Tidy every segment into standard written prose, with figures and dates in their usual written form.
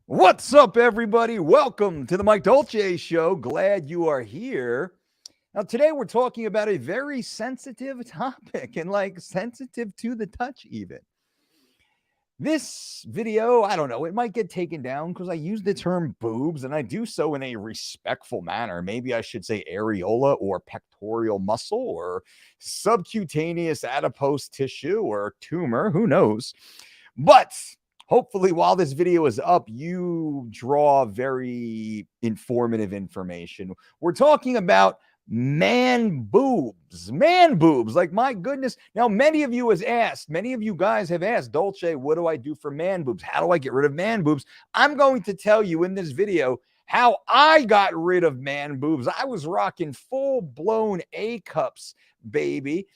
What's up, everybody? Welcome to the Mike Dolce Show. Glad you are here. Now, today we're talking about a very sensitive topic and sensitive to the touch, even. This video, I don't know, it might get taken down because I use the term boobs and I do so in a respectful manner. Maybe I should say areola or pectoral muscle or subcutaneous adipose tissue or tumor. Who knows? But hopefully, while this video is up, you draw very informative information. We're talking about man boobs. Man boobs. Like, my goodness. Now, many of you guys have asked, Dolce, what do I do for man boobs? How do I get rid of man boobs? I'm going to tell you in this video how I got rid of man boobs. I was rocking full-blown A cups, baby.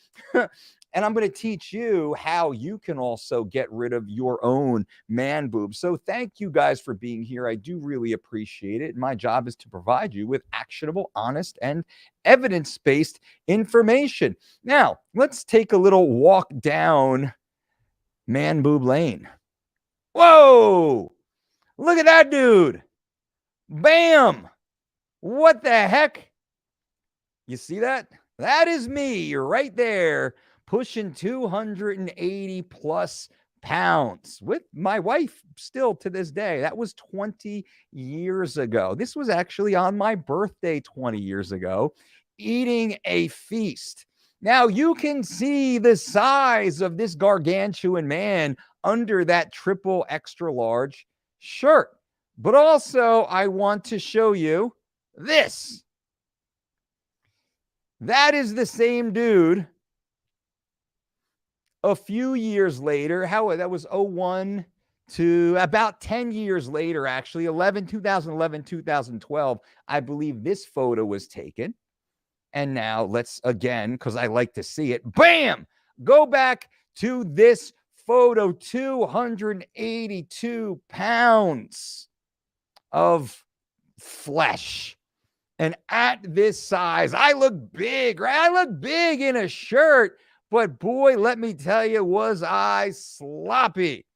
And I'm going to teach you how you can also get rid of your own man boobs. So thank you guys for being here. I do really appreciate it. My job is to provide you with actionable, honest, and evidence-based information. Now, let's take a little walk down man boob lane. Whoa! Look at that dude. Bam! What the heck? You see that? That is me right there, pushing 280 plus pounds with my wife still to this day. That was 20 years ago. This was actually on my birthday 20 years ago, eating a feast. Now you can see the size of this gargantuan man under that triple extra large shirt. But also, I want to show you this. That is the same dude a few years later. That was 01 to about 10 years later, actually, 2011, 2012. I believe this photo was taken. And now let's, again, because I like to see it, bam, go back to this photo, 282 pounds of flesh. And at this size, I look big, right? I look big in a shirt, but boy, let me tell you, was I sloppy.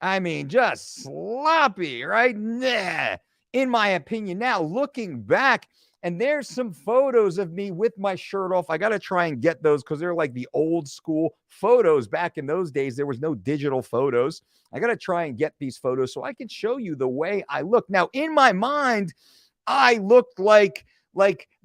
I mean, just sloppy, right? Nah, in my opinion. Now, looking back, and there's some photos of me with my shirt off. I got to try and get those because they're like the old school photos. Back in those days, there was no digital photos. I got to try and get these photos so I can show you the way I look. Now, in my mind, I looked like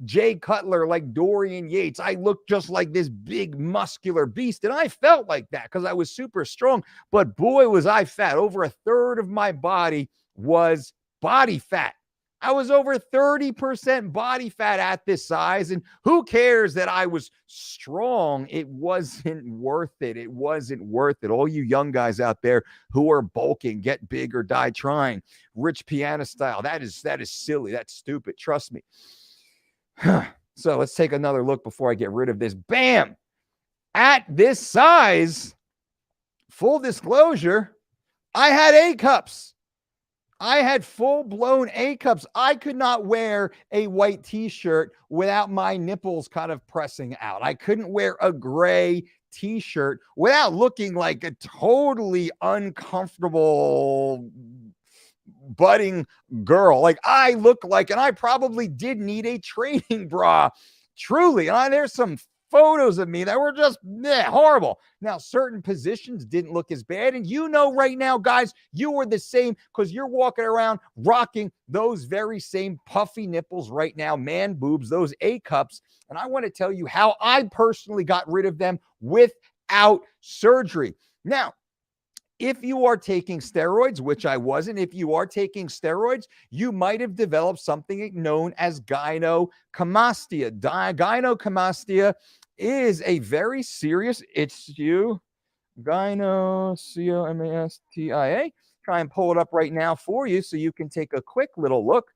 Jay Cutler, like Dorian Yates. I looked just like this big muscular beast. And I felt like that because I was super strong. But boy, was I fat. Over a third of my body was body fat. I was over 30% body fat at this size. And who cares that I was strong? It wasn't worth it. It wasn't worth it. All you young guys out there who are bulking, get big or die trying. Rich Piana style. That is silly. That's stupid. Trust me. So let's take another look before I get rid of this. Bam! At this size, full disclosure, I had A cups. I had full-blown A cups. I could not wear a white t-shirt without my nipples kind of pressing out. I couldn't wear a gray t-shirt without looking like a totally uncomfortable budding girl. Like I look like, and I probably did need a training bra. Truly. And there's some photos of me that were just horrible. Now, certain positions didn't look as bad. And you know right now, guys, you were the same because you're walking around rocking those very same puffy nipples right now, man boobs, those A cups. And I want to tell you how I personally got rid of them without surgery. Now, if you are taking steroids, which I wasn't, if you are taking steroids, you might have developed something known as gynecomastia. Gynecomastia is a very serious issue. Gynecomastia. Try and pull it up right now for you so you can take a quick little look.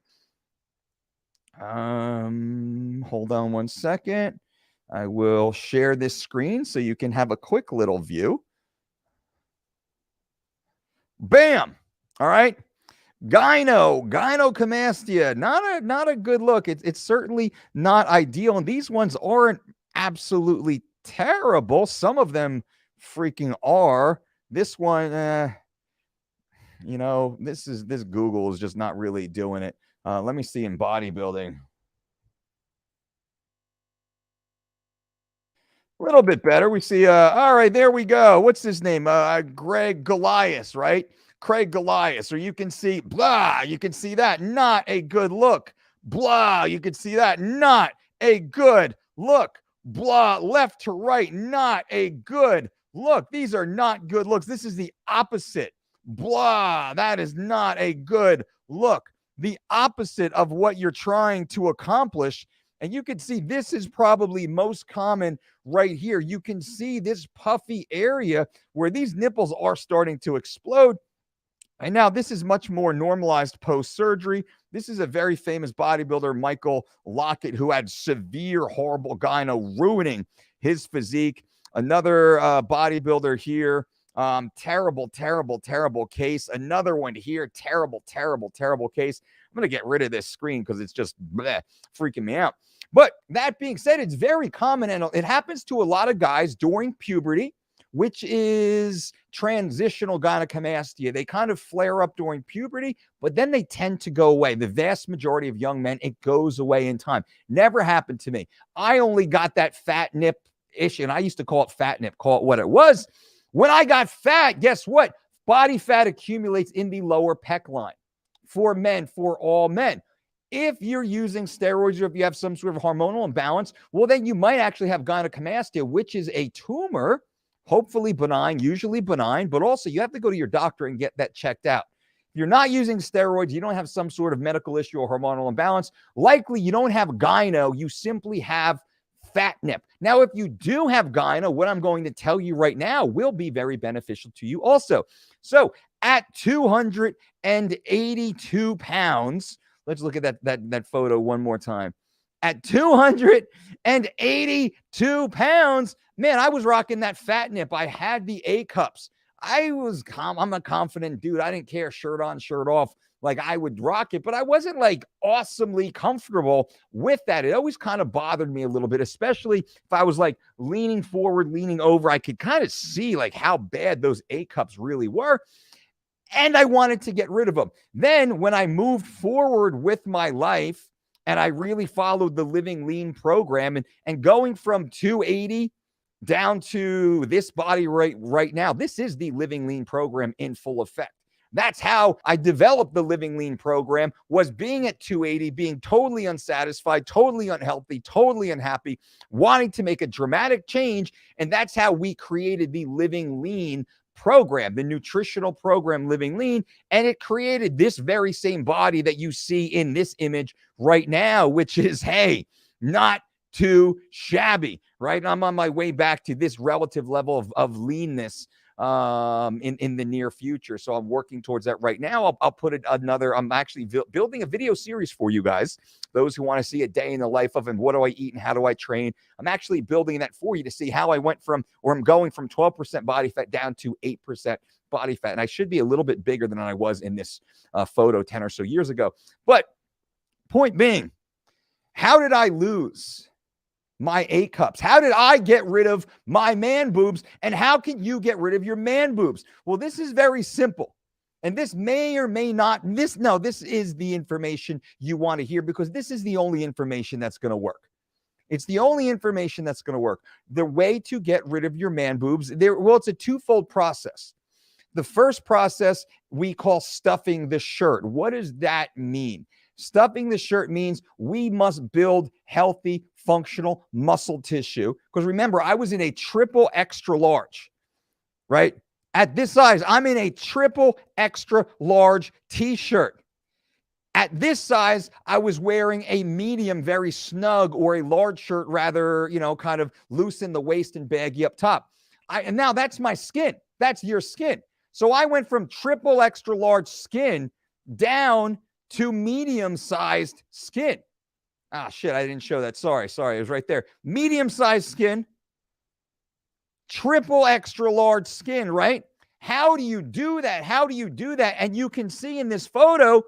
Hold on one second. I will share this screen so you can have a quick little view. Bam. All right. Gynecomastia. Not a good look. It's certainly not ideal. And these ones aren't absolutely terrible. Some of them freaking are. This one, this Google is just not really doing it. Let me see in bodybuilding. A little bit better. We see, all right, there we go. What's his name? Greg Goliath, right? Craig Goliath. Or you can see, blah, you can see that. Not a good look. Blah, you can see that. Not a good look. Blah, left to right. Not a good look. These are not good looks. This is the opposite. Blah, that is not a good look. The opposite of what you're trying to accomplish. And you can see this is probably most common right here. You can see this puffy area where these nipples are starting to explode. And now this is much more normalized post-surgery. This is a very famous bodybuilder, Michael Lockett, who had severe, horrible gyno, ruining his physique. Another bodybuilder here, terrible, terrible, terrible case. Another one here, terrible, terrible, terrible case. I'm going to get rid of this screen because it's just bleh, freaking me out. But that being said, it's very common, and it happens to a lot of guys during puberty, which is transitional gynecomastia. They kind of flare up during puberty, but then they tend to go away. The vast majority of young men, it goes away in time. Never happened to me. I only got that fat nip issue, and I used to call it fat nip, call it what it was. When I got fat, guess what? Body fat accumulates in the lower pec line for men, for all men. If you're using steroids or if you have some sort of hormonal imbalance, well, then you might actually have gynecomastia, which is a tumor, hopefully benign, usually benign, but also you have to go to your doctor and get that checked out. If you're not using steroids, you don't have some sort of medical issue or hormonal imbalance, likely you don't have gyno, you simply have fat nip. Now, if you do have gyno, what I'm going to tell you right now will be very beneficial to you also. So at 282 pounds, let's look at that photo one more time. At 282 pounds, man, I was rocking that fat nip. I had the A cups. I'm a confident dude. I didn't care, shirt on, shirt off. Like, I would rock it, but I wasn't like awesomely comfortable with that. It always kind of bothered me a little bit, especially if I was like leaning forward, leaning over. I could kind of see like how bad those A cups really were. And I wanted to get rid of them. Then when I moved forward with my life and I really followed the Living Lean program and going from 280 down to this body right now, this is the Living Lean program in full effect. That's how I developed the Living Lean program, was being at 280, being totally unsatisfied, totally unhealthy, totally unhappy, wanting to make a dramatic change. And that's how we created the Living Lean program, the nutritional program, Living Lean. And it created this very same body that you see in this image right now, which is, hey, not too shabby, right? I'm on my way back to this relative level of leanness in the near future. So I'm working towards that right now. I'll put I'm actually building a video series for you guys, those who want to see a day in the life of, and what do I eat and how do I train. I'm actually building that for you to see how I went from, or I'm going from 12% body fat down to 8% body fat. And I should be a little bit bigger than I was in this photo 10 or so years ago. But point being, how did I lose my A cups? How did I get rid of my man boobs? And how can you get rid of your man boobs? Well, this is very simple. And this may or may not, this is the information you want to hear, because this is the only information that's going to work. It's the only information that's going to work. The way to get rid of your man boobs, it's a twofold process. The first process we call stuffing the shirt. What does that mean? Stuffing the shirt means we must build healthy, functional muscle tissue. Because remember, I was in a triple extra large, right? At this size, I'm in a triple extra large t-shirt. At this size, I was wearing a medium, very snug, or a large shirt, rather, kind of loose in the waist and baggy up top. And now that's my skin. That's your skin. So I went from triple extra large skin down to medium-sized skin. Ah, shit, I didn't show that. Sorry, it was right there. Medium-sized skin, triple extra large skin, right? How do you do that? And you can see in this photo,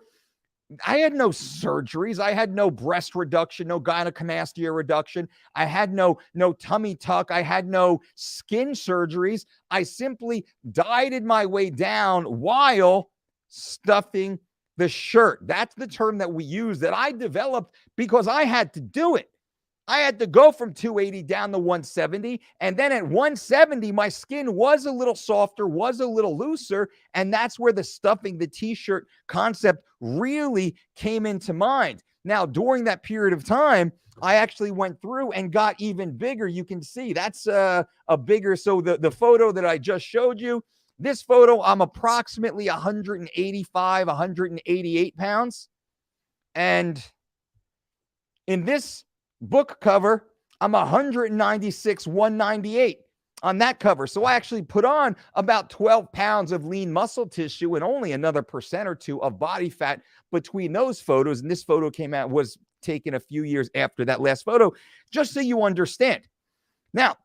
I had no surgeries. I had no breast reduction, no gynecomastia reduction. I had no tummy tuck. I had no skin surgeries. I simply dieted my way down while stuffing the shirt. That's the term that we use that I developed because I had to do it. I had to go from 280 down to 170. And then at 170, my skin was a little softer, was a little looser. And that's where the stuffing the t-shirt concept really came into mind. Now, during that period of time, I actually went through and got even bigger. You can see that's a bigger. So the photo that I just showed you, this photo, I'm approximately 185, 188 pounds. And in this book cover, I'm 196, 198 on that cover. So I actually put on about 12 pounds of lean muscle tissue and only another percent or two of body fat between those photos. And this photo was taken a few years after that last photo, just so you understand. Now,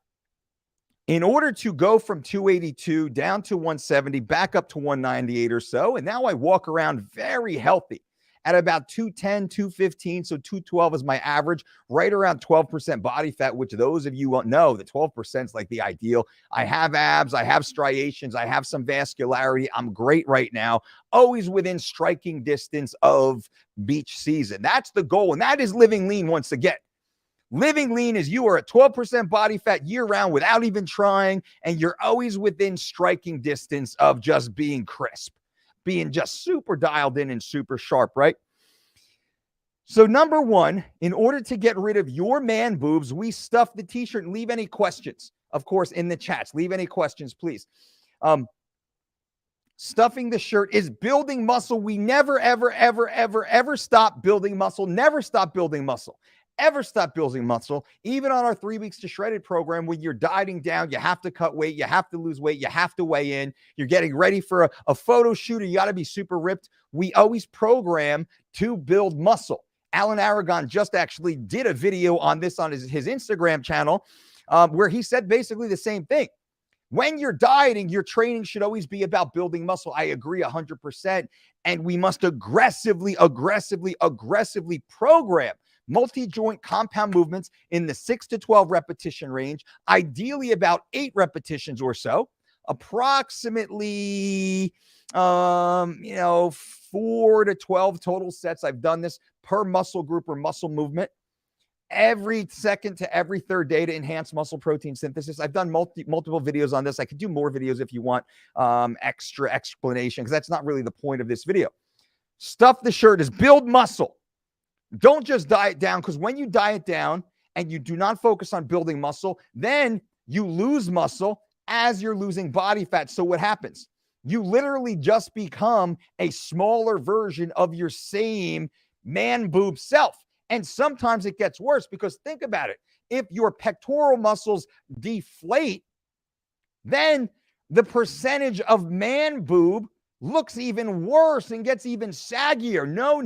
in order to go from 282 down to 170, back up to 198 or so, and now I walk around very healthy at about 210, 215, so 212 is my average, right around 12% body fat, which those of you won't know, the 12% is like the ideal. I have abs, I have striations, I have some vascularity. I'm great right now, always within striking distance of beach season. That's the goal, and that is living lean once again. Living lean is you are at 12% body fat year round without even trying, and you're always within striking distance of just being crisp, being just super dialed in and super sharp, right? So number one, in order to get rid of your man boobs, we stuff the t-shirt. And leave any questions, of course, in the chats. Leave any questions, please. Stuffing the shirt is building muscle. We never, ever, ever, ever, ever stop building muscle. Never stop building muscle. Ever stop building muscle. Even on our 3 weeks to shredded program, when you're dieting down, you have to cut weight, you have to lose weight, you have to weigh in, you're getting ready for a photo shoot, or you got to be super ripped. We always program to build muscle. Alan Aragon just actually did a video on this on his Instagram channel, where he said basically the same thing. When you're dieting, your training should always be about building muscle. I agree 100%. And we must aggressively program multi-joint compound movements in the 6 to 12 repetition range, ideally about 8 repetitions or so, approximately 4 to 12 total sets. I've done this per muscle group or muscle movement every second to every third day to enhance muscle protein synthesis. I've done multiple videos on this. I could do more videos if you want extra explanation, because that's not really the point of this video. Stuff the shirt is build muscle. Don't just diet down, because when you diet down and you do not focus on building muscle, then you lose muscle as you're losing body fat. So what happens? You literally just become a smaller version of your same man boob self. And sometimes it gets worse, because think about it. If your pectoral muscles deflate, then the percentage of man boob looks even worse and gets even saggier. No.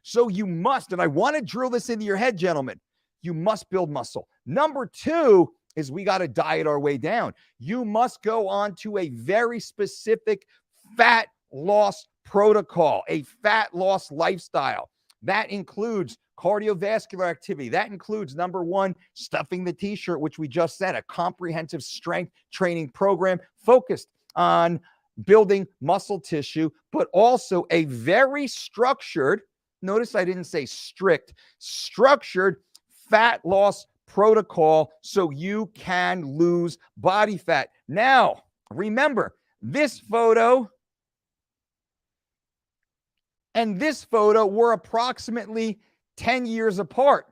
So you must, and I want to drill this into your head, gentlemen, you must build muscle. Number two is we got to diet our way down. You must go on to a very specific fat loss protocol, a fat loss lifestyle. That includes cardiovascular activity. That includes, number one, stuffing the t-shirt, which we just said, a comprehensive strength training program focused on building muscle tissue, but also a very structured, notice I didn't say strict, structured fat loss protocol so you can lose body fat. Now, remember, this photo and this photo were approximately 10 years apart.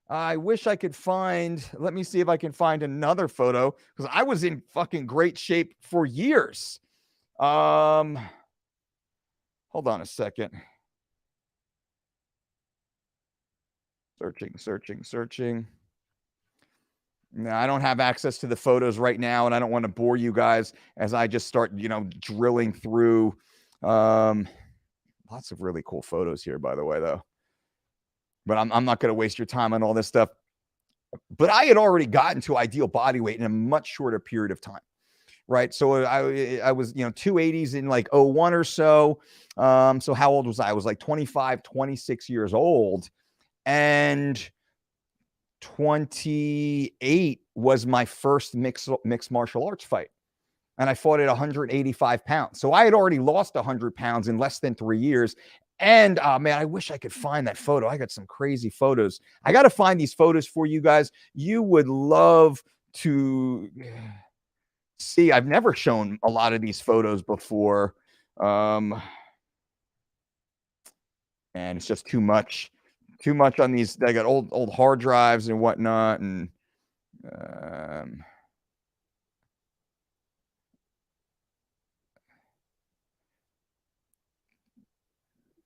I wish I could find, let me see if I can find another photo, because I was in fucking great shape for years. Hold on a second. Searching. Now, I don't have access to the photos right now, and I don't want to bore you guys as I just start, drilling through. Lots of really cool photos here, by the way, though. But I'm not going to waste your time on all this stuff. But I had already gotten to ideal body weight in a much shorter period of time. Right. So I was, 280s in like 01 or so. So how old was I? I was like 25, 26 years old. And 28 was my first mixed martial arts fight. and I fought at 185 pounds. So I had already lost 100 pounds in less than 3 years. And man, I wish I could find that photo. I got some crazy photos. I got to find these photos for you guys. You would love to see. I've never shown a lot of these photos before. And it's just too much on these. I got old hard drives and whatnot. And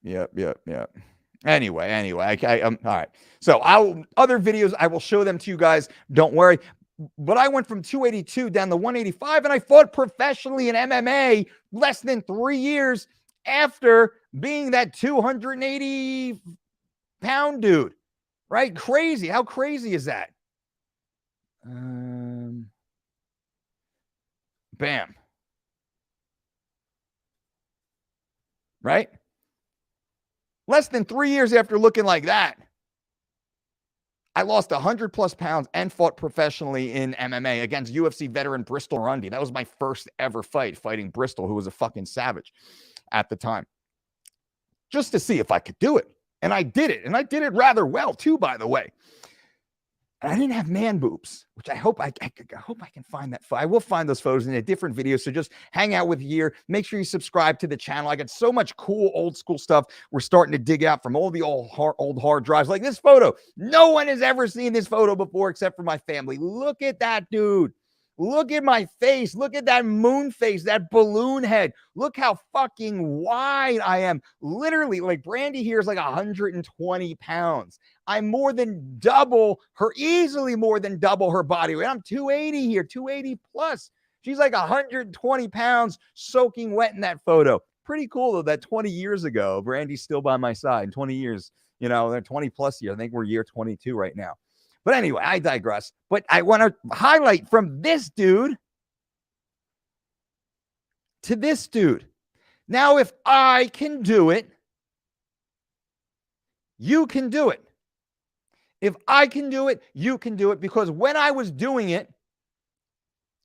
Yep. Anyway, all right. So other videos, I will show them to you guys. Don't worry. But I went from 282 down to 185, and I fought professionally in MMA less than 3 years after being that 280-pound dude. Right? Crazy. How crazy is that? Bam. Right? Less than 3 years after looking like that, I lost 100 plus pounds and fought professionally in MMA against UFC veteran Bristol Rundy. That was my first ever fight, fighting Bristol, who was a fucking savage at the time, just to see if I could do it. And I did it. And I did it rather well too, by the way. And I didn't have man boobs, which I hope I can find that. I will find those photos in a different video. So just hang out with here. Make sure you subscribe to the channel. I got so much cool old school stuff we're starting to dig out from all the old hard drives. Like this photo. No one has ever seen this photo before except for my family. Look at that dude. Look at my face. Look at that moon face, that balloon head. Look how fucking wide I am. Literally, like Brandy here is like 120 pounds. I'm more than double her, easily more than double her body weight. I'm 280 here, 280 plus. She's like 120 pounds soaking wet in that photo. Pretty cool, though, that 20 years ago, Brandy's still by my side. 20 years, they're 20 plus years. I think we're year 22 right now. But anyway, I digress. But I want to highlight from this dude to this dude. Now, if I can do it, you can do it. If I can do it, you can do it. Because when I was doing it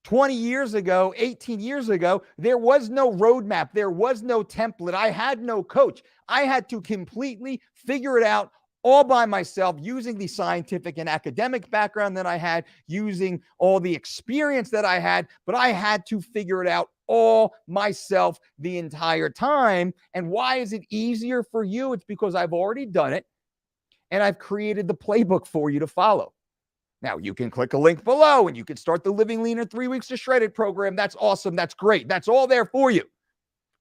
20 years ago, 18 years ago, there was no roadmap. There was no template. I had no coach. I had to completely figure it out all by myself, using the scientific and academic background that I had, using all the experience that I had, but I had to figure it out all myself the entire time. And why is it easier for you? It's because I've already done it, and I've created the playbook for you to follow. Now, you can click a link below, and you can start the Living Leaner 3 Weeks to Shredded program. That's awesome. That's great. That's all there for you.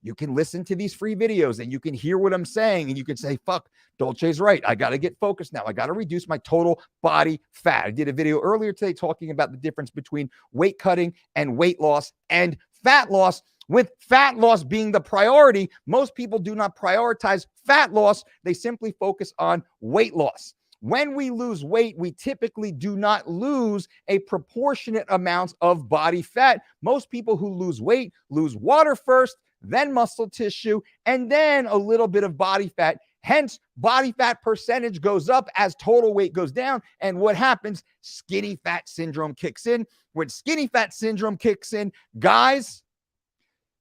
You can listen to these free videos, and you can hear what I'm saying, and you can say, fuck, Dolce's right. I got to get focused now. I got to reduce my total body fat. I did a video earlier today talking about the difference between weight cutting and weight loss and fat loss, with fat loss being the priority. Most people do not prioritize fat loss. They simply focus on weight loss. When we lose weight, we typically do not lose a proportionate amount of body fat. Most people who lose weight lose water first, then muscle tissue, and then a little bit of body fat. Hence, body fat percentage goes up as total weight goes down. And what happens? Skinny fat syndrome kicks in. When skinny fat syndrome kicks in, guys,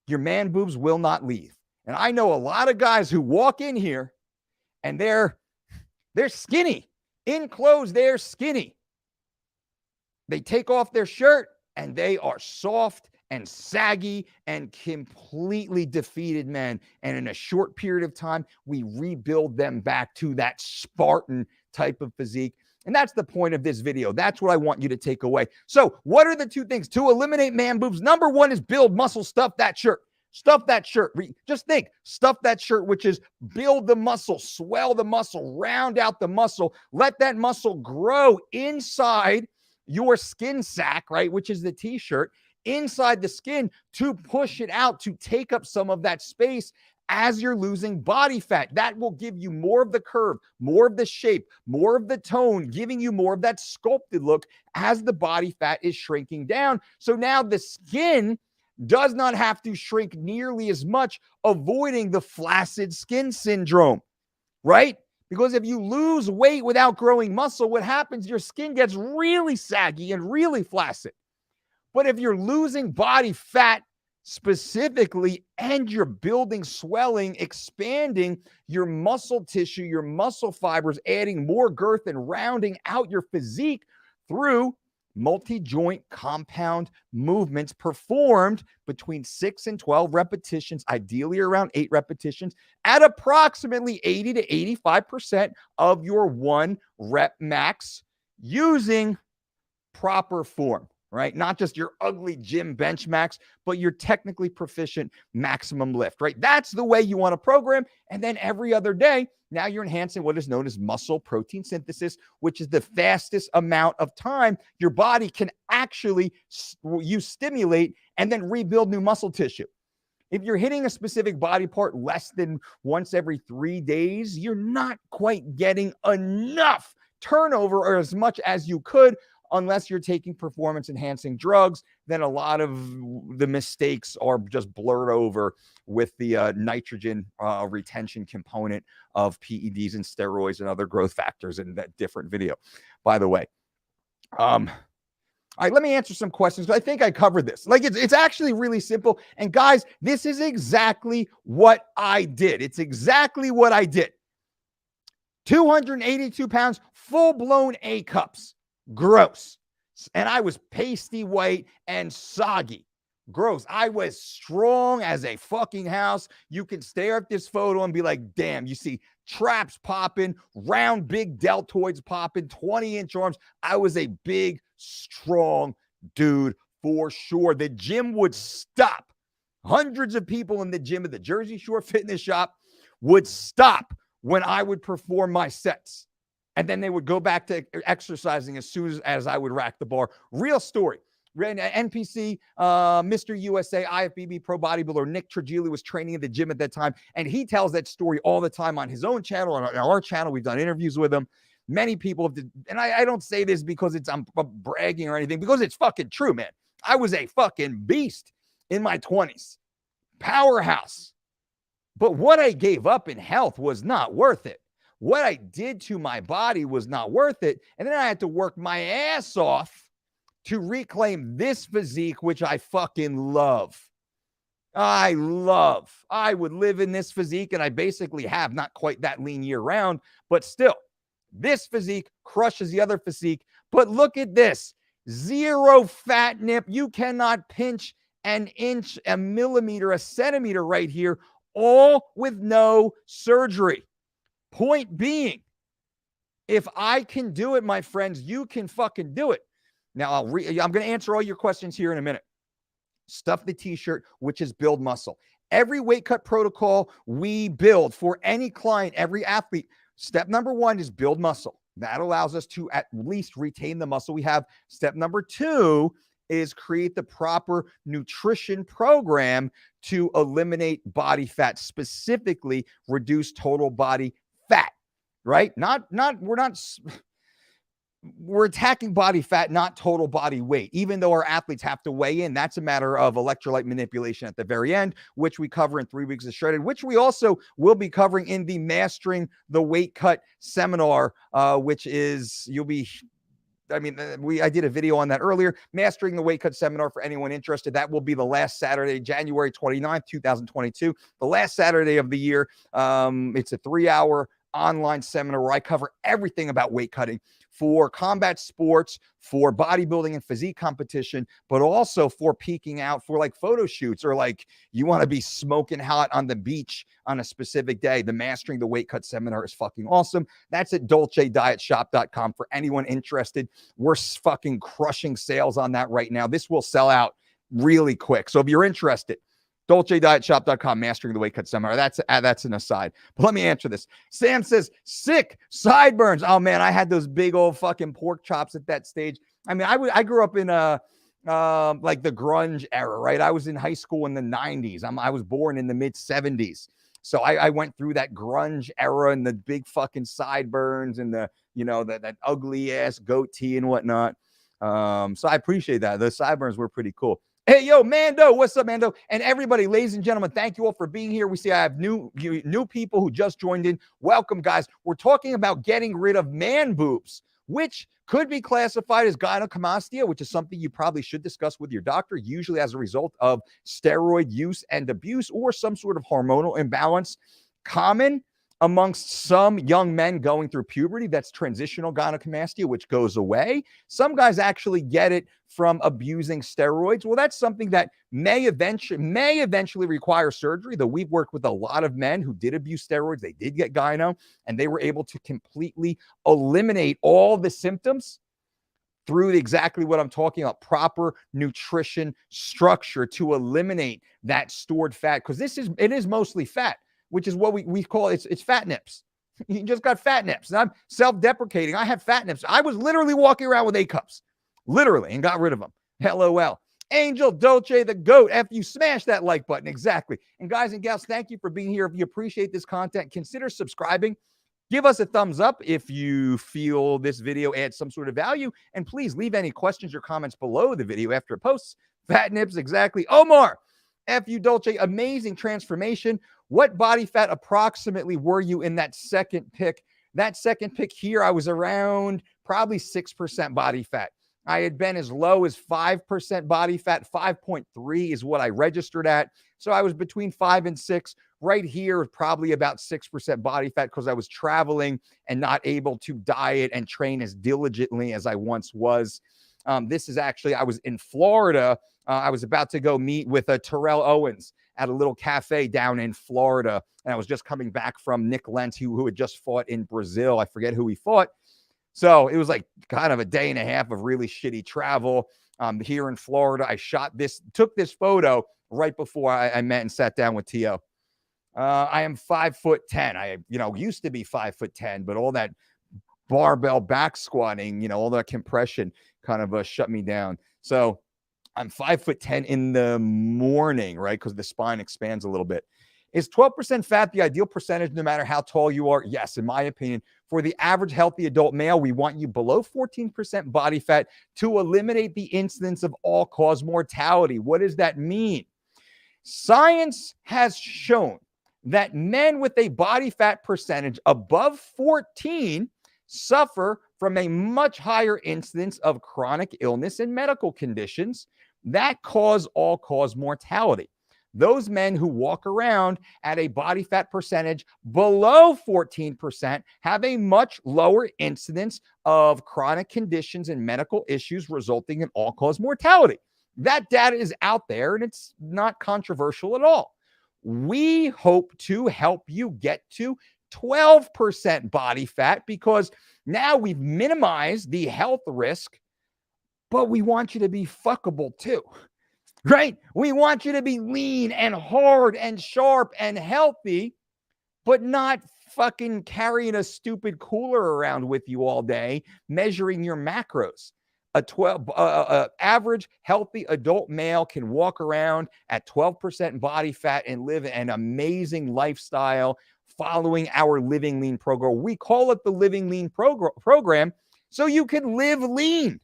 your man boobs will not leave. And I know a lot of guys who walk in here and they're skinny. In clothes, they're skinny. They take off their shirt and they are soft and saggy and completely defeated men. And in a short period of time, we rebuild them back to that Spartan type of physique. And that's the point of this video. That's what I want you to take away. So what are the two things to eliminate man boobs? Number one is build muscle. Stuff that shirt. Stuff that shirt. Just think, stuff that shirt, which is build the muscle, swell the muscle, round out the muscle, let that muscle grow inside your skin sack, right? Which is the t-shirt, inside the skin, to push it out, to take up some of that space as you're losing body fat. That will give you more of the curve, more of the shape, more of the tone, giving you more of that sculpted look as the body fat is shrinking down. So now the skin does not have to shrink nearly as much, avoiding the flaccid skin syndrome, right? Because if you lose weight without growing muscle, what happens? Your skin gets really saggy and really flaccid. But if you're losing body fat specifically, and you're building swelling, expanding your muscle tissue, your muscle fibers, adding more girth and rounding out your physique through multi-joint compound movements performed between 6 and 12 repetitions, ideally around 8 repetitions, at approximately 80 to 85% of your 1 rep max, using proper form, right? Not just your ugly gym bench max, but your technically proficient maximum lift, right? That's the way you want to program. And then every other day, now you're enhancing what is known as muscle protein synthesis, which is the fastest amount of time your body can actually stimulate and then rebuild new muscle tissue. If you're hitting a specific body part less than once every 3 days, you're not quite getting enough turnover or as much as you could, unless you're taking performance enhancing drugs. Then a lot of the mistakes are just blurred over with the nitrogen retention component of PEDs and steroids and other growth factors in that different video, by the way. All right, let me answer some questions. I think I covered this. Like, it's actually really simple. And guys, this is exactly what I did. It's exactly what I did. 282 pounds, full-blown A cups. Gross. And I was pasty white and soggy. Gross. I was strong as a fucking house. You can stare at this photo and be like, damn, you see traps popping, round big deltoids popping, 20-inch arms. I was a big, strong dude for sure. The gym would stop. Hundreds of people in the gym at the Jersey Shore Fitness Shop would stop when I would perform my sets. And then they would go back to exercising as soon as I would rack the bar. Real story. NPC, Mr. USA, IFBB pro bodybuilder Nick Trigili was training in the gym at that time. And he tells that story all the time on his own channel and on our channel. We've done interviews with him. Many people have, and I don't say this because I'm bragging or anything, because it's fucking true, man. I was a fucking beast in my 20s. Powerhouse. But what I gave up in health was not worth it. What I did to my body was not worth it. And then I had to work my ass off to reclaim this physique, which I fucking love. I love. I would live in this physique, and I basically have, not quite that lean year round, but still, this physique crushes the other physique. But look at this. 0 fat nip. You cannot pinch an inch, a millimeter, a centimeter right here, all with no surgery. Point being, if I can do it, my friends, you can fucking do it. Now, I'm going to answer all your questions here in a minute. Stuff the t-shirt, which is build muscle. Every weight cut protocol we build for any client, every athlete, step number 1 is build muscle. That allows us to at least retain the muscle we have. Step number 2 is create the proper nutrition program to eliminate body fat, specifically reduce total body fat, right? We're attacking body fat, not total body weight. Even though our athletes have to weigh in, that's a matter of electrolyte manipulation at the very end, which we cover in 3 weeks of shredded, which we also will be covering in the Mastering the Weight Cut seminar, which is, I did a video on that earlier. Mastering the Weight Cut seminar for anyone interested. That will be the last Saturday, January 29th, 2022, the last Saturday of the year. It's a 3-hour online seminar where I cover everything about weight cutting for combat sports, for bodybuilding and physique competition, but also for peaking out for like photo shoots, or like you want to be smoking hot on the beach on a specific day. The Mastering the Weight Cut seminar is fucking awesome. That's at dolcedietshop.com for anyone interested. We're fucking crushing sales on that right now. This will sell out really quick. So if you're interested, dolcedietshop.com, Mastering the Weight Cut seminar. That's an aside. But let me answer this. Sam says, sick sideburns. Oh man, I had those big old fucking pork chops at that stage. I mean, I grew up in like the grunge era, right? I was in high school in the 90s. I was born in the mid 70s. So I went through that grunge era and the big fucking sideburns and the, that ugly ass goatee and whatnot. So I appreciate that. The sideburns were pretty cool. Hey, yo, Mando, what's up, Mando? And everybody, ladies and gentlemen, thank you all for being here. We see I have new people who just joined in. Welcome, guys. We're talking about getting rid of man boobs which could be classified as gynecomastia, which is something you probably should discuss with your doctor, usually as a result of steroid use and abuse or some sort of hormonal imbalance. Common amongst some young men going through puberty, that's transitional gynecomastia, which goes away. Some guys actually get it from abusing steroids. Well, that's something that may eventually require surgery, though we've worked with a lot of men who did abuse steroids. They did get gyno, and they were able to completely eliminate all the symptoms through exactly what I'm talking about, proper nutrition structure to eliminate that stored fat, because it is mostly fat, which is what we call it's fat nips. You just got fat nips. And I'm self-deprecating. I have fat nips. I was literally walking around with A cups, literally, and got rid of them. LOL. Angel, Dolce, the GOAT. If you smash that like button, exactly. And guys and gals, thank you for being here. If you appreciate this content, consider subscribing. Give us a thumbs up if you feel this video adds some sort of value. And please leave any questions or comments below the video after it posts. Fat nips, exactly. Omar, F.U. Dolce, amazing transformation. What body fat approximately were you in that second pick? That second pick here, I was around probably 6% body fat. I had been as low as 5% body fat. 5.3 is what I registered at. So I was between 5 and 6. Right here, probably about 6% body fat because I was traveling and not able to diet and train as diligently as I once was. This is actually, I was in Florida. I was about to go meet with Terrell Owens at a little cafe down in Florida. And I was just coming back from Nick Lentz, who had just fought in Brazil. I forget who he fought. So it was like kind of a day and a half of really shitty travel here in Florida. I took this photo right before I met and sat down with T.O. I am 5'10". I, used to be 5'10", but all that barbell back squatting, all that compression kind of shut me down. So I'm 5'10" in the morning, right? Because the spine expands a little bit. Is 12% fat the ideal percentage no matter how tall you are? Yes, in my opinion. For the average healthy adult male, we want you below 14% body fat to eliminate the incidence of all-cause mortality. What does that mean? Science has shown that men with a body fat percentage above 14 suffer from a much higher incidence of chronic illness and medical conditions that cause all-cause mortality. Those men who walk around at a body fat percentage below 14% have a much lower incidence of chronic conditions and medical issues resulting in all-cause mortality. That data is out there, and it's not controversial at all. We hope to help you get to 12% body fat because now we've minimized the health risk, but we want you to be fuckable too, right? We want you to be lean and hard and sharp and healthy, but not fucking carrying a stupid cooler around with you all day, measuring your macros. Average healthy adult male can walk around at 12% body fat and live an amazing lifestyle following our Living Lean program. We call it the Living Lean program so you can live lean.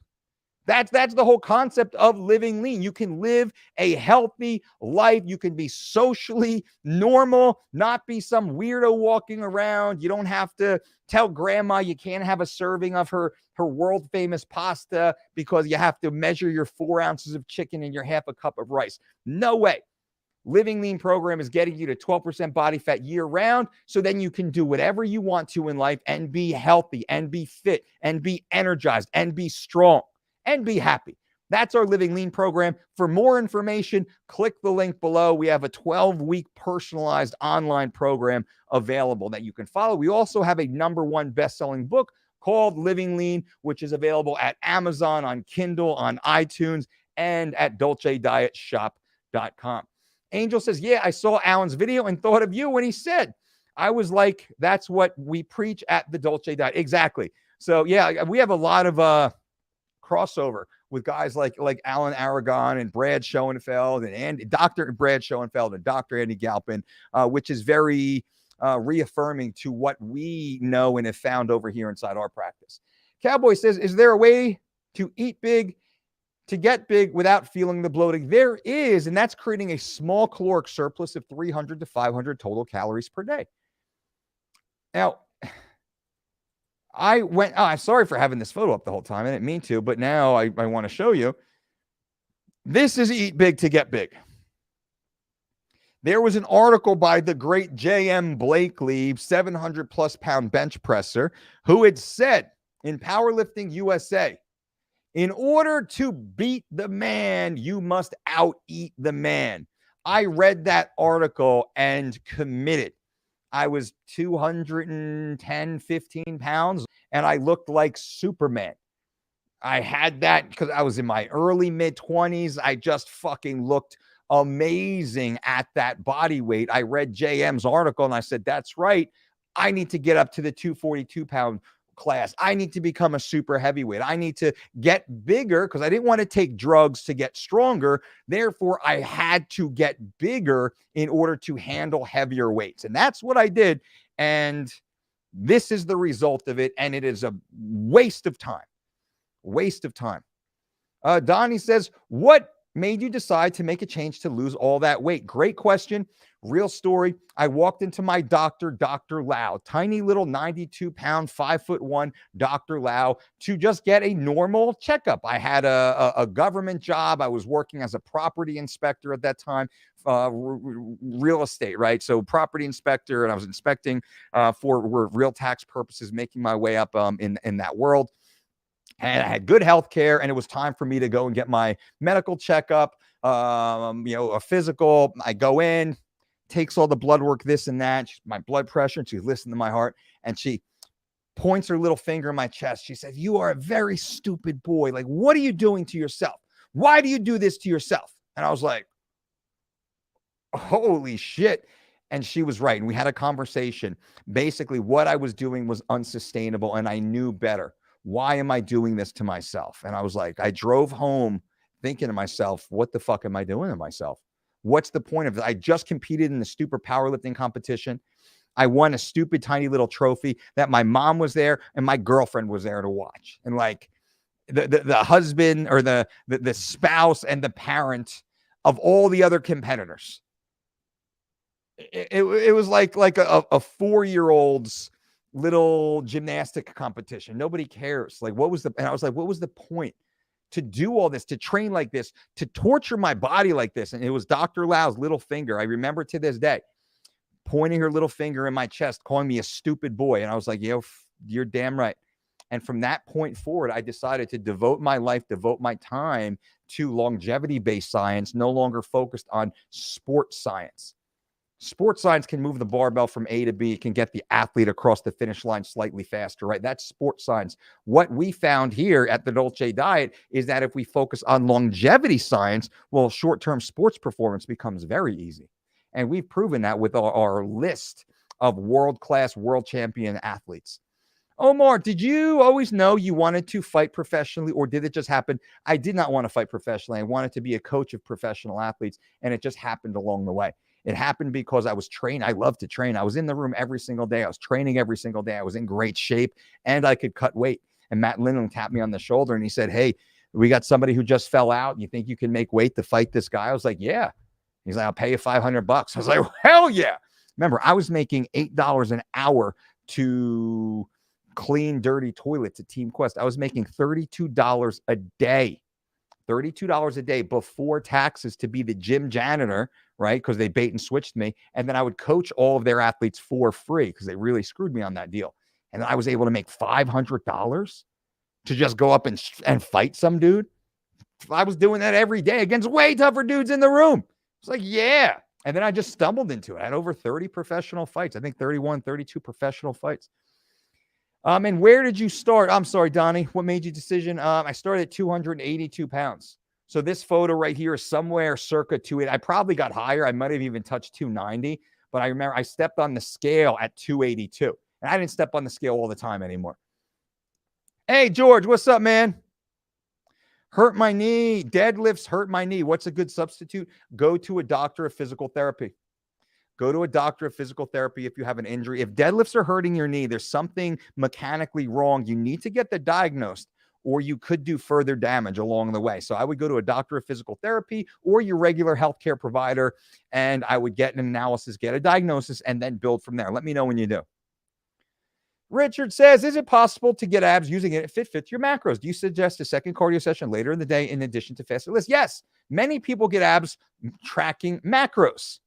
That's the whole concept of living lean. You can live a healthy life. You can be socially normal, not be some weirdo walking around. You don't have to tell grandma you can't have a serving of her world famous pasta because you have to measure your 4 ounces of chicken and your half a cup of rice. No way. Living Lean program is getting you to 12% body fat year round. So then you can do whatever you want to in life and be healthy and be fit and be energized and be strong and be happy. That's our Living Lean program. For more information, click the link below. We have a 12-week personalized online program available that you can follow. We also have a #1 best-selling book called Living Lean, which is available at Amazon, on Kindle, on iTunes, and at DolceDietShop.com. Angel says, yeah, I saw Alan's video and thought of you when he said, I was like, that's what we preach at the Dolce Diet. Exactly. So yeah, we have a lot of crossover with guys like Alan Aragon and Brad Schoenfeld and Dr. Brad Schoenfeld and Dr. Andy Galpin, which is very reaffirming to what we know and have found over here inside our practice. Cowboy says, is there a way to eat big, to get big without feeling the bloating? There is, and that's creating a small caloric surplus of 300 to 500 total calories per day. Now, I'm sorry for having this photo up the whole time. I didn't mean to, but now I want to show you. This is Eat Big to Get Big. There was an article by the great J.M. Blakely, 700 plus pound bench presser, who had said in Powerlifting USA, in order to beat the man, you must out-eat the man. I read that article and committed. I was 210, 15 pounds, and I looked like Superman. I had that because I was in my early mid-20s. I just fucking looked amazing at that body weight. I read JM's article and I said, that's right. I need to get up to the 242-pound class. I need to become a super heavyweight. I need to get bigger because I didn't want to take drugs to get stronger. Therefore, I had to get bigger in order to handle heavier weights. And that's what I did. And this is the result of it. And it is a waste of time. Waste of time. Donnie says, what made you decide to make a change to lose all that weight? Great question. Real story. I walked into my doctor, Dr. Lau, tiny little 92-pound, 5'1" Dr. Lau, to just get a normal checkup. I had a government job. I was working as a property inspector at that time, real estate, right? So property inspector, and I was inspecting for real tax purposes, making my way up in that world. And I had good health care, and it was time for me to go and get my medical checkup, a physical. I go in, takes all the blood work, this and that, my blood pressure, and she's listening to my heart, and she points her little finger in my chest. She says, you are a very stupid boy. Like, what are you doing to yourself? Why do you do this to yourself? And I was like, holy shit. And she was right. And we had a conversation. Basically, what I was doing was unsustainable, and I knew better. Why am I doing this to myself? And I was like, I drove home thinking to myself, what the fuck am I doing to myself? What's the point of it? I just competed in the stupid powerlifting competition. I won a stupid tiny little trophy that my mom was there and my girlfriend was there to watch. And like the husband or the spouse and the parent of all the other competitors. It was like a 4-year-old's little gymnastic competition. Nobody cares. Like, and I was like, what was the point to do all this, to train like this, to torture my body like this? And it was Dr. Lau's little finger. I remember to this day, pointing her little finger in my chest, calling me a stupid boy. And I was like, yo, you're damn right. And from that point forward, I decided to devote my life, devote my time to longevity-based science, no longer focused on sports science. Sports science can move the barbell from A to B. It can get the athlete across the finish line slightly faster, right? That's sports science. What we found here at the Dolce Diet is that if we focus on longevity science, well, short-term sports performance becomes very easy. And we've proven that with our list of world-class, world champion athletes. Omar, did you always know you wanted to fight professionally, or did it just happen? I did not want to fight professionally. I wanted to be a coach of professional athletes, and it just happened along the way. It happened because I was trained. I love to train. I was in the room every single day. I was training every single day. I was in great shape, and I could cut weight. And Matt Lindland tapped me on the shoulder, and he said, hey, we got somebody who just fell out. You think you can make weight to fight this guy? I was like, yeah. He's like, I'll pay you $500. I was like, hell yeah. Remember, I was making $8 an hour to clean dirty toilets at Team Quest. I was making $32 a day. $32 a day before taxes to be the gym janitor, right? Because they bait and switched me. And then I would coach all of their athletes for free because they really screwed me on that deal. And I was able to make $500 to just go up and fight some dude. I was doing that every day against way tougher dudes in the room. It's like, yeah. And then I just stumbled into it. I had over 30 professional fights. I think 31, 32 professional fights. And where did you start? I'm sorry, Donnie. What made you decision? I started at 282 pounds. So this photo right here is somewhere circa 280. I probably got higher. I might have even touched 290. But I remember I stepped on the scale at 282. And I didn't step on the scale all the time anymore. Hey, George, what's up, man? Hurt my knee. Deadlifts hurt my knee. What's a good substitute? Go to a doctor of physical therapy. Go to a doctor of physical therapy if you have an injury. If deadlifts are hurting your knee, there's something mechanically wrong. You need to get that diagnosed, or you could do further damage along the way. So I would go to a doctor of physical therapy or your regular healthcare provider, and I would get an analysis, get a diagnosis, and then build from there. Let me know when you do. Richard says, is it possible to get abs using it if it fits your macros? Do you suggest a second cardio session later in the day in addition to fasted list? Yes. Many people get abs tracking macros,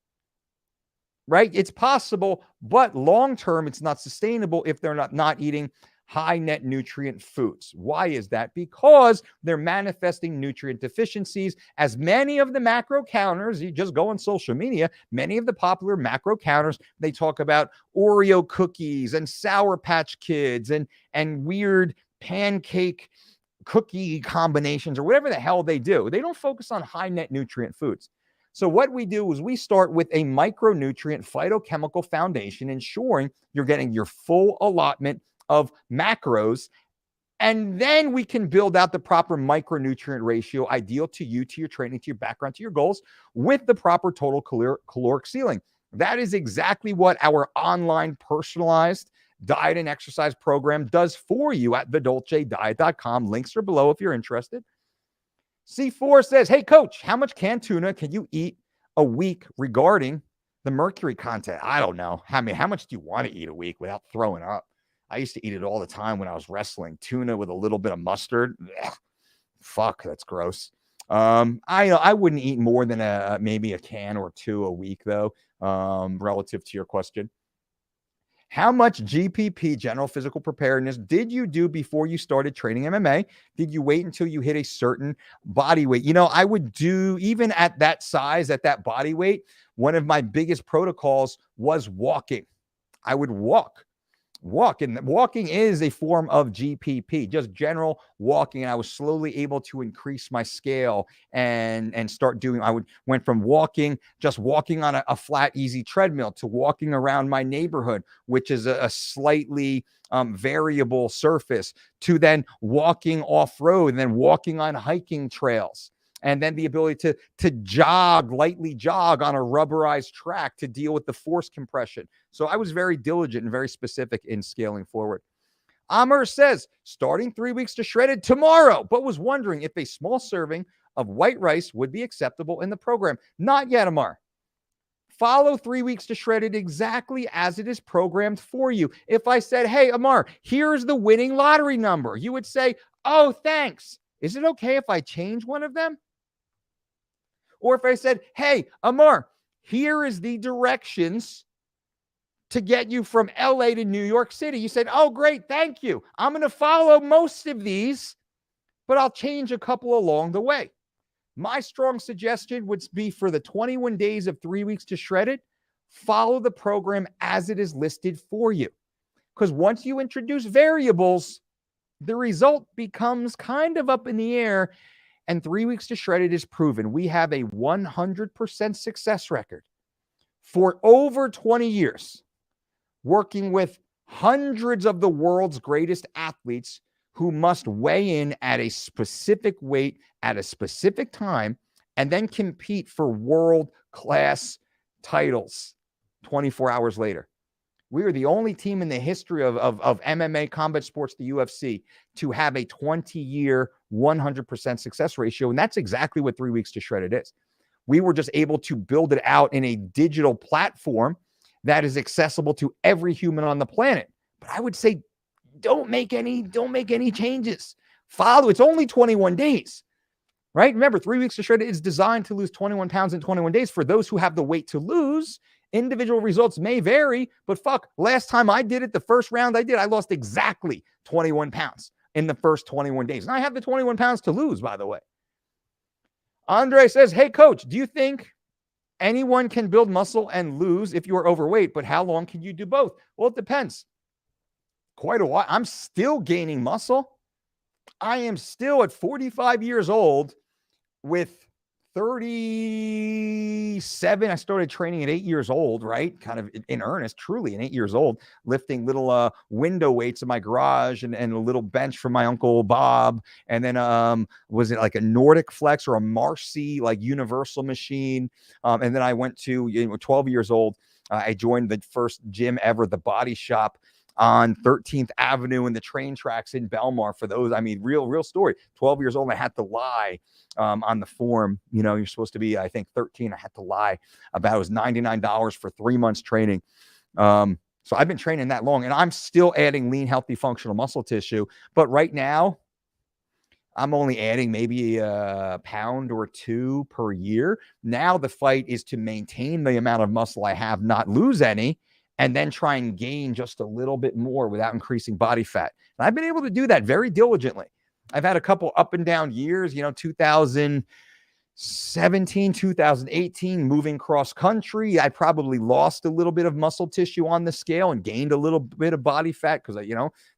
right? It's possible, but long-term, it's not sustainable if they're not eating high net nutrient foods. Why is that? Because they're manifesting nutrient deficiencies, as many of the macro counters, you just go on social media, many of the popular macro counters, they talk about Oreo cookies and Sour Patch Kids and weird pancake cookie combinations or whatever the hell they do. They don't focus on high net nutrient foods. So what we do is we start with a micronutrient phytochemical foundation, ensuring you're getting your full allotment of macros, and then we can build out the proper micronutrient ratio ideal to you, to your training, to your background, to your goals, with the proper total caloric ceiling. That is exactly what our online personalized diet and exercise program does for you at thedolcediet.com. Links are below if you're interested. C4 says, hey, coach, how much canned tuna can you eat a week regarding the mercury content? I don't know. I mean, how much do you want to eat a week without throwing up? I used to eat it all the time when I was wrestling. Tuna with a little bit of mustard. Ugh, fuck, that's gross. I wouldn't eat more than maybe a can or two a week, though, relative to your question. How much GPP, general physical preparedness, did you do before you started training MMA? Did you wait until you hit a certain body weight? You know, I would do, even at that size, at that body weight, one of my biggest protocols was walking. I would walk. And walking is a form of GPP, just general walking. And I was slowly able to increase my scale and start doing, went from just walking on a flat, easy treadmill, to walking around my neighborhood, which is a slightly variable surface, to then walking off-road, and then walking on hiking trails. And then the ability to lightly jog on a rubberized track to deal with the force compression. So I was very diligent and very specific in scaling forward. Amr says, starting 3 weeks to shredded tomorrow, but was wondering if a small serving of white rice would be acceptable in the program. Not yet, Amr. Follow 3 weeks to shredded exactly as it is programmed for you. If I said, hey, Amr, here's the winning lottery number, you would say, oh, thanks. Is it okay if I change one of them? Or if I said, hey, Amar, here is the directions to get you from LA to New York City. You said, oh, great, thank you. I'm going to follow most of these, but I'll change a couple along the way. My strong suggestion would be, for the 21 days of 3 weeks to shredded, follow the program as it is listed for you. Because once you introduce variables, the result becomes kind of up in the air. And 3 weeks to shredded is proven. We have a 100% success record for over 20 years, working with hundreds of the world's greatest athletes who must weigh in at a specific weight at a specific time and then compete for world-class titles 24 hours later. We are the only team in the history of MMA, combat sports, the UFC, to have a 20-year, 100% success ratio. And that's exactly what 3 weeks to shredded is. We were just able to build it out in a digital platform that is accessible to every human on the planet. But I would say, don't make any changes. Follow. It's only 21 days, right? Remember, 3 weeks to shredded is designed to lose 21 pounds in 21 days. For those who have the weight to lose, individual results may vary, but last time I did it, the first round I lost exactly 21 pounds in the first 21 days. And I have the 21 pounds to lose, by the way. Andre says, hey, coach, do you think anyone can build muscle and lose if you are overweight, but how long can you do both? Well, it depends. Quite a while. I'm still gaining muscle. I am still at 45 years old with 37. I started training at 8 years old, right? Kind of in earnest, truly, in 8 years old, lifting little window weights in my garage and a little bench from my Uncle Bob. And then was it like a Nordic Flex or a Marcy, like universal machine? And then I went to 12 years old. I joined the first gym ever, the Body Shop, on 13th Avenue in the train tracks in Belmar. For those, I mean, real story. 12 years old, I had to lie on the form. You know, you're supposed to be, I think, 13. I had to lie about it. Was $99 for 3 months training. So I've been training that long, and I'm still adding lean, healthy, functional muscle tissue. But right now, I'm only adding maybe a pound or two per year. Now the fight is to maintain the amount of muscle I have, not lose any, and then try and gain just a little bit more without increasing body fat. And I've been able to do that very diligently. I've had a couple up and down years, 2017, 2018, moving cross country. I probably lost a little bit of muscle tissue on the scale and gained a little bit of body fat because,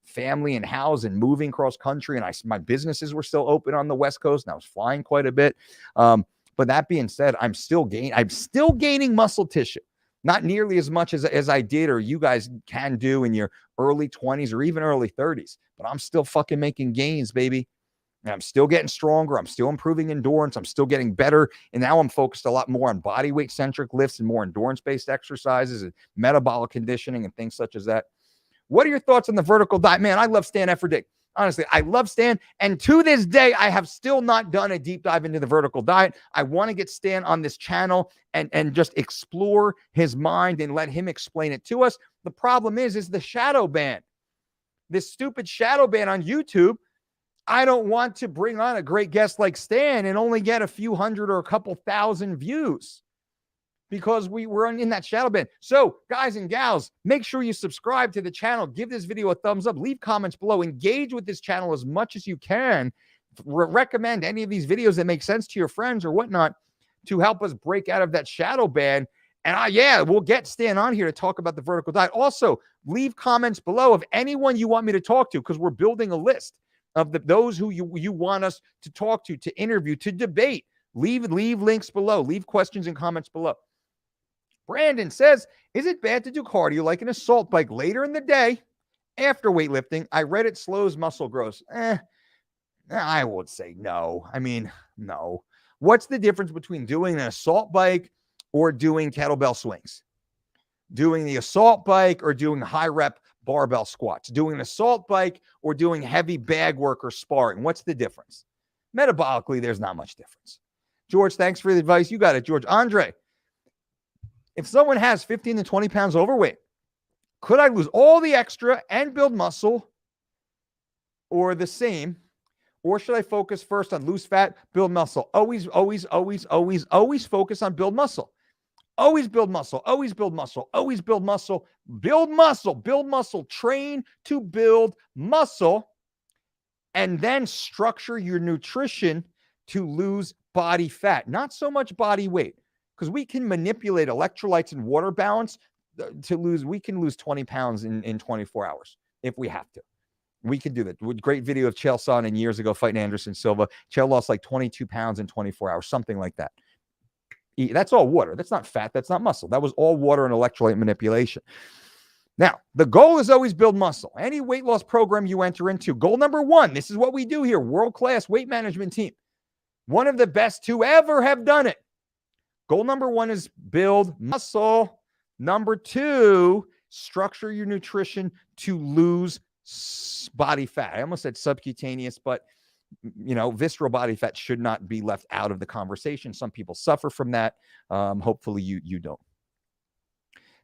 family and house and moving cross country. And my businesses were still open on the West Coast, and I was flying quite a bit. But that being said, I'm still gaining muscle tissue. Not nearly as much as I did or you guys can do in your early 20s or even early 30s. But I'm still fucking making gains, baby. And I'm still getting stronger. I'm still improving endurance. I'm still getting better. And now I'm focused a lot more on body weight centric lifts and more endurance-based exercises and metabolic conditioning and things such as that. What are your thoughts on the vertical diet? Man, I love Stan Efferding. Honestly, I love Stan. And to this day, I have still not done a deep dive into the vertical diet. I want to get Stan on this channel and just explore his mind and let him explain it to us. The problem is the shadow ban. This stupid shadow ban on YouTube. I don't want to bring on a great guest like Stan and only get a few hundred or a couple thousand views because we were in that shadow ban. So guys and gals, make sure you subscribe to the channel. Give this video a thumbs up. Leave comments below. Engage with this channel as much as you can. Recommend any of these videos that make sense to your friends or whatnot to help us break out of that shadow ban. And we'll get Stan on here to talk about the vertical diet. Also, leave comments below of anyone you want me to talk to because we're building a list of those who you want us to talk to interview, to debate. Leave links below. Leave questions and comments below. Brandon says, is it bad to do cardio like an assault bike later in the day after weightlifting? I read it slows muscle growth. I would say no. I mean, no. What's the difference between doing an assault bike or doing kettlebell swings? Doing the assault bike or doing high rep barbell squats? Doing an assault bike or doing heavy bag work or sparring? What's the difference? Metabolically, there's not much difference. George, thanks for the advice. You got it, George. Andre, if someone has 15 to 20 pounds overweight, could I lose all the extra and build muscle or the same? Or should I focus first on lose fat, build muscle? Always focus on build muscle. Always build muscle, always build muscle, always build muscle, build muscle, train to build muscle, and then structure your nutrition to lose body fat, not so much body weight, because we can manipulate electrolytes and water balance to lose. We can lose 20 pounds in 24 hours if we have to. We can do that. Great video of Chael Sonnen years ago fighting Anderson Silva. Chael lost like 22 pounds in 24 hours, something like that. That's all water. That's not fat. That's not muscle. That was all water and electrolyte manipulation. Now, the goal is always build muscle. Any weight loss program you enter into, goal number one, this is what we do here, world-class weight management team. One of the best to ever have done it. Goal number one is build muscle. Number two, structure your nutrition to lose body fat. I almost said subcutaneous, but visceral body fat should not be left out of the conversation. Some people suffer from that. Hopefully you don't.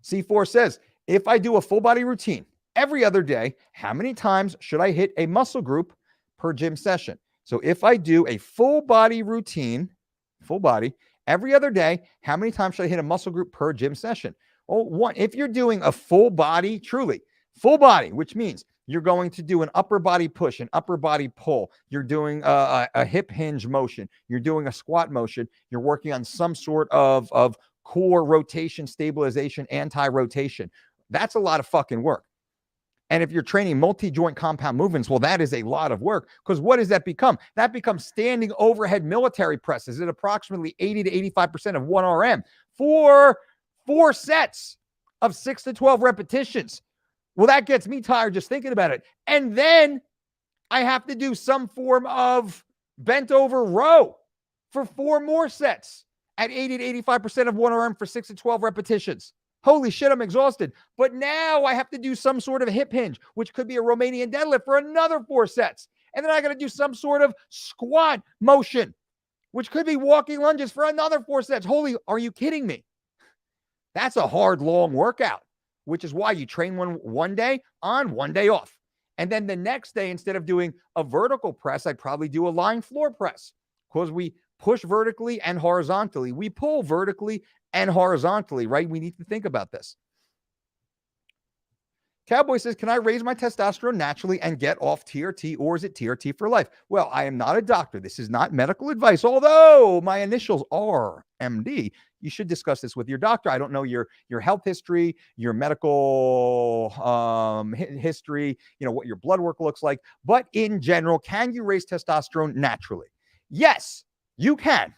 C4 says, if I do a full body routine every other day, how many times should I hit a muscle group per gym session? So if I do a full body routine, full body, every other day, how many times should I hit a muscle group per gym session? Well, if you're doing a full body, truly full body, which means you're going to do an upper body push, an upper body pull. You're doing a hip hinge motion. You're doing a squat motion. You're working on some sort of core rotation, stabilization, anti-rotation. That's a lot of fucking work. And if you're training multi-joint compound movements, well, that is a lot of work because what does that become? That becomes standing overhead military presses at approximately 80 to 85% of 1RM for 4 sets of 6 to 12 repetitions. Well, that gets me tired just thinking about it. And then I have to do some form of bent over row for 4 more sets at 80 to 85% of 1RM for 6 to 12 repetitions. Holy shit, I'm exhausted. But now I have to do some sort of hip hinge, which could be a Romanian deadlift for another 4 sets. And then I got to do some sort of squat motion, which could be walking lunges for another 4 sets. Holy, are you kidding me? That's a hard, long workout. which is why you train one day on, one day off. And then the next day, instead of doing a vertical press, I'd probably do a lying floor press, because we push vertically and horizontally. We pull vertically and horizontally, right? We need to think about this. Cowboy says, can I raise my testosterone naturally and get off TRT, or is it TRT for life? Well, I am not a doctor. This is not medical advice, although my initials are MD. You should discuss this with your doctor. I don't know your health history, your medical history, what your blood work looks like. But in general, can you raise testosterone naturally? Yes, you can.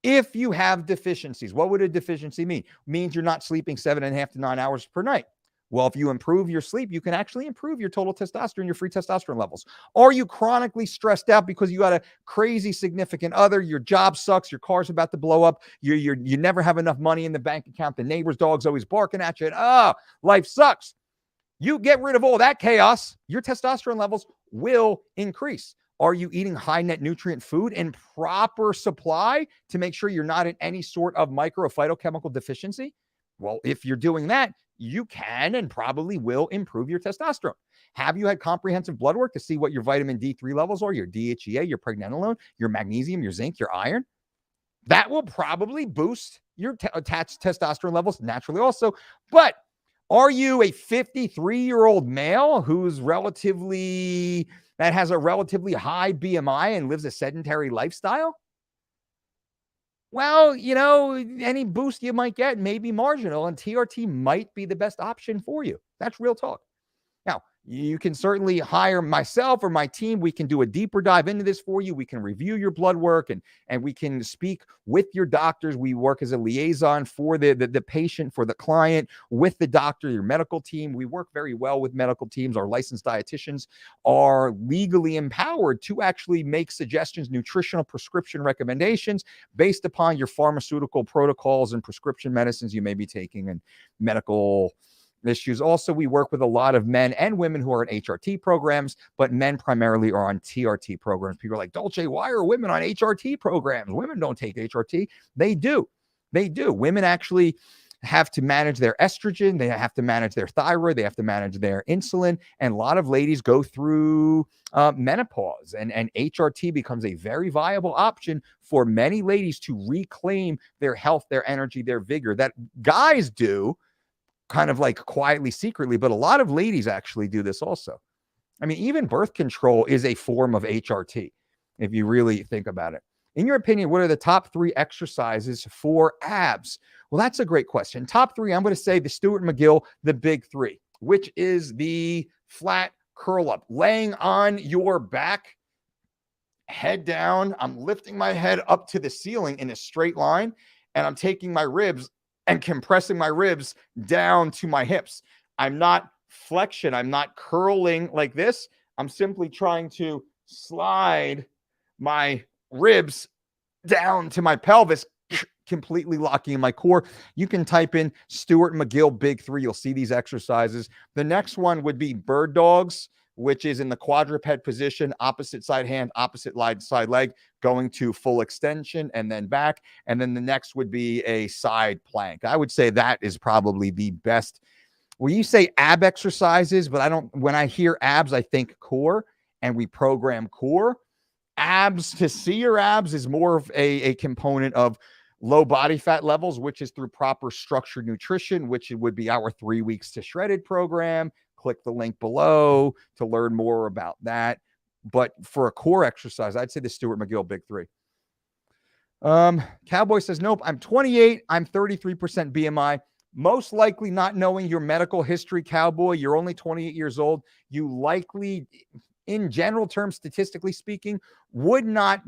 If you have deficiencies. What would a deficiency mean? It means you're not sleeping 7.5 to 9 hours per night. Well, if you improve your sleep, you can actually improve your total testosterone, your free testosterone levels. Are you chronically stressed out because you got a crazy significant other? Your job sucks. Your car's about to blow up. You never have enough money in the bank account. The neighbor's dog's always barking at you. And, life sucks. You get rid of all that chaos, your testosterone levels will increase. Are you eating high net nutrient food in proper supply to make sure you're not in any sort of micro phytochemical deficiency? Well, if you're doing that, you can and probably will improve your testosterone. Have you had comprehensive blood work to see what your vitamin D3 levels are, your DHEA, your pregnenolone, your magnesium, your zinc, your iron? That will probably boost your attached testosterone levels naturally also. But are you a 53-year-old male that has a relatively high BMI and lives a sedentary lifestyle? Well, any boost you might get may be marginal, and TRT might be the best option for you. That's real talk. Now, you can certainly hire myself or my team. We can do a deeper dive into this for you. We can review your blood work and we can speak with your doctors. We work as a liaison for the patient, for the client, with the doctor, your medical team. We work very well with medical teams. Our licensed dietitians are legally empowered to actually make suggestions, nutritional prescription recommendations based upon your pharmaceutical protocols and prescription medicines you may be taking and medical issues. Also, we work with a lot of men and women who are in HRT programs, but men primarily are on TRT programs. People are like, Dolce, why are women on HRT programs? Women don't take HRT. They do. Women actually have to manage their estrogen. They have to manage their thyroid. They have to manage their insulin. And a lot of ladies go through menopause, and HRT becomes a very viable option for many ladies to reclaim their health, their energy, their vigor that guys do kind of like quietly, secretly, but a lot of ladies actually do this also. I mean, even birth control is a form of HRT, if you really think about it. In your opinion, what are the top 3 exercises for abs? Well, that's a great question. Top 3, I'm going to say the Stuart McGill, the big 3, which is the flat curl up, laying on your back, head down. I'm lifting my head up to the ceiling in a straight line, and I'm taking my ribs and compressing my ribs down to my hips. I'm not flexion. I'm not curling like this. I'm simply trying to slide my ribs down to my pelvis, completely locking in my core. You can type in Stuart McGill Big 3. You'll see these exercises. The next one would be bird dogs, which is in the quadruped position, opposite side hand, opposite side leg, going to full extension and then back. And then the next would be a side plank. I would say that is probably the best. Well, you say ab exercises, but when I hear abs, I think core, and we program core. Abs, to see your abs, is more of a component of low body fat levels, which is through proper structured nutrition, which would be our 3 weeks to shredded program. Click the link below to learn more about that. But for a core exercise, I'd say the Stuart McGill Big 3. Cowboy says, nope, I'm 28. I'm 33% BMI. Most likely not knowing your medical history, Cowboy. You're only 28 years old. You likely, in general terms, statistically speaking, would not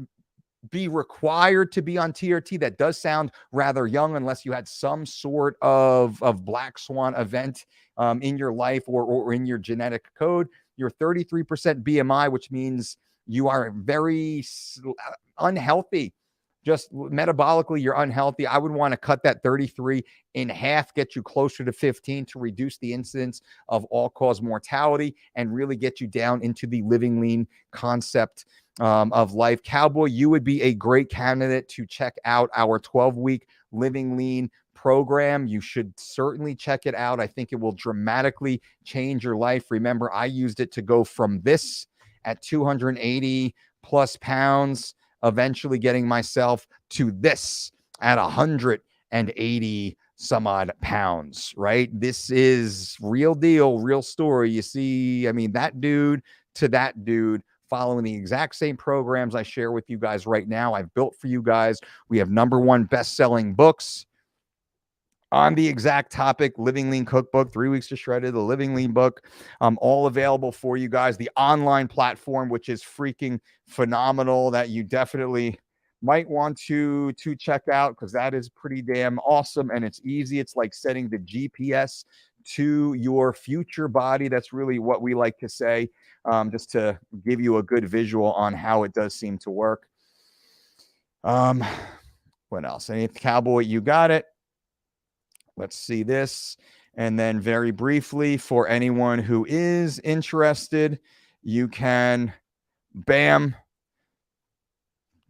be required to be on TRT. That does sound rather young, unless you had some sort of black swan event in your life or in your genetic code. You're 33% BMI, which means you are very unhealthy. Just metabolically, you're unhealthy. I would want to cut that 33 in half, get you closer to 15 to reduce the incidence of all-cause mortality and really get you down into the living lean concept of life. Cowboy, you would be a great candidate to check out our 12-week living lean program. You should certainly check it out. I think it will dramatically change your life. Remember, I used it to go from this at 280 plus pounds, eventually getting myself to this at 180 some odd pounds, right? This is real deal, real story. You see, I mean, that dude to that dude following the exact same programs I share with you guys right now. I've built for you guys. We have #1 best-selling books on the exact topic, Living Lean Cookbook, 3 Weeks to Shredded, the Living Lean book, all available for you guys. The online platform, which is freaking phenomenal, that you definitely might want to check out, because that is pretty damn awesome, and it's easy. It's like setting the GPS to your future body. That's really what we like to say, just to give you a good visual on how it does seem to work. What else? Any Cowboy, you got it. Let's see this. And then very briefly, for anyone who is interested, you can, bam,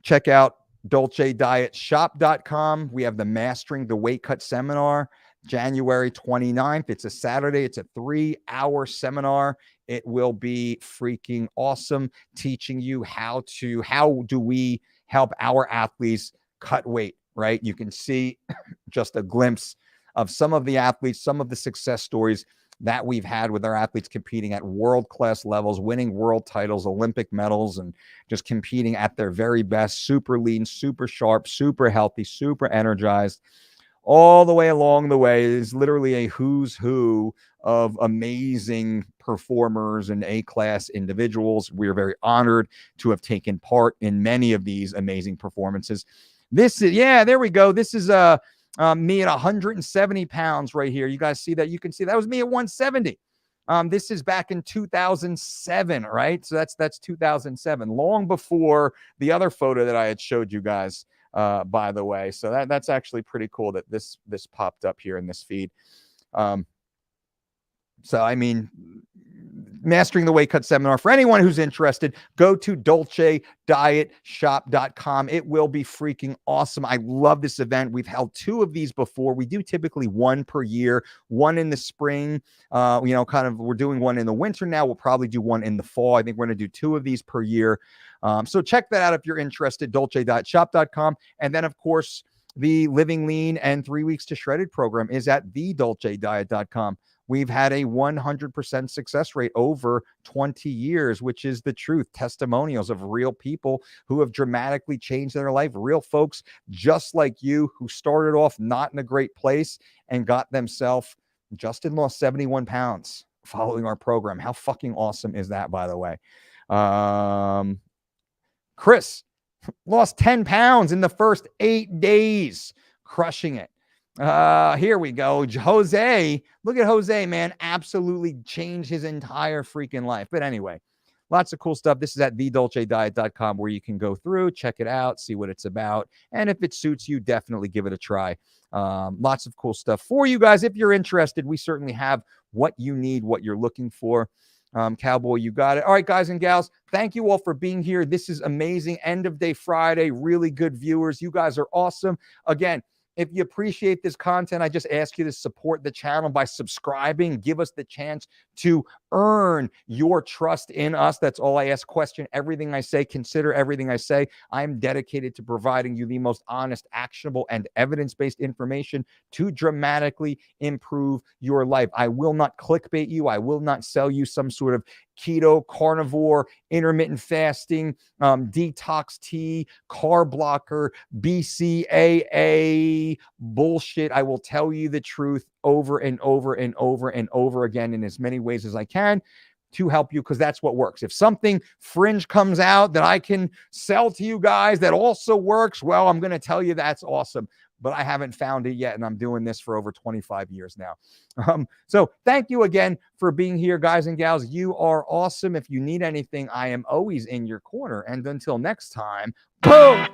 check out DolceDietShop.com. We have the Mastering the Weight Cut seminar, January 29th. It's a Saturday. It's a 3-hour seminar. It will be freaking awesome, teaching you how do we help our athletes cut weight, right? You can see just a glimpse of some of the athletes, some of the success stories that we've had with our athletes competing at world-class levels, winning world titles, Olympic medals, and just competing at their very best, super lean, super sharp, super healthy, super energized. All the way along the way is literally a who's who of amazing performers and A-class individuals. We're very honored to have taken part in many of these amazing performances. This is, yeah, there we go. This is me at 170 pounds right here. You guys see that? You can see that was me at 170. This is back in 2007, right? So that's 2007, long before the other photo that I had showed you guys, by the way. So that's actually pretty cool that this popped up here in this feed. So, I mean, Mastering the Weight Cut seminar, for anyone who's interested, go to DolceDietShop.com. It will be freaking awesome. I love this event. We've held 2 of these before. We do typically 1 per year, 1 in the spring. We're doing 1 in the winter now. We'll probably do 1 in the fall. I think we're going to do 2 of these per year. So check that out if you're interested, DolceDietShop.com. And then, of course, the Living Lean and 3 Weeks to Shredded program is at TheDolceDiet.com. We've had a 100% success rate over 20 years, which is the truth. Testimonials of real people who have dramatically changed their life. Real folks just like you who started off not in a great place and got themselves. Justin lost 71 pounds following our program. How fucking awesome is that, by the way? Chris lost 10 pounds in the first 8 days, crushing it. Here we go. Jose, look at Jose, man, absolutely changed his entire freaking life. But anyway, lots of cool stuff. This is at TheDolceDiet.com, where you can go through, check it out, see what it's about. And if it suits you, definitely give it a try. Lots of cool stuff for you guys. If you're interested, we certainly have what you need, what you're looking for. Cowboy, you got it. All right, guys and gals, thank you all for being here. This is amazing. End of day Friday, really good viewers. You guys are awesome. Again, if you appreciate this content, I just ask you to support the channel by subscribing. Give us the chance to earn your trust in us. That's all I ask. Question everything I say. Consider everything I say. I am dedicated to providing you the most honest, actionable, and evidence-based information to dramatically improve your life. I will not clickbait you. I will not sell you some sort of keto, carnivore, intermittent fasting, detox tea, carb blocker, BCAA bullshit. I will tell you the truth over and over and over and over again in as many ways as I can to help you, because that's what works. If something fringe comes out that I can sell to you guys that also works, well, I'm going to tell you that's awesome. But I haven't found it yet, and I'm doing this for over 25 years now. So thank you again for being here, guys and gals. You are awesome. If you need anything, I am always in your corner. And until next time, boom!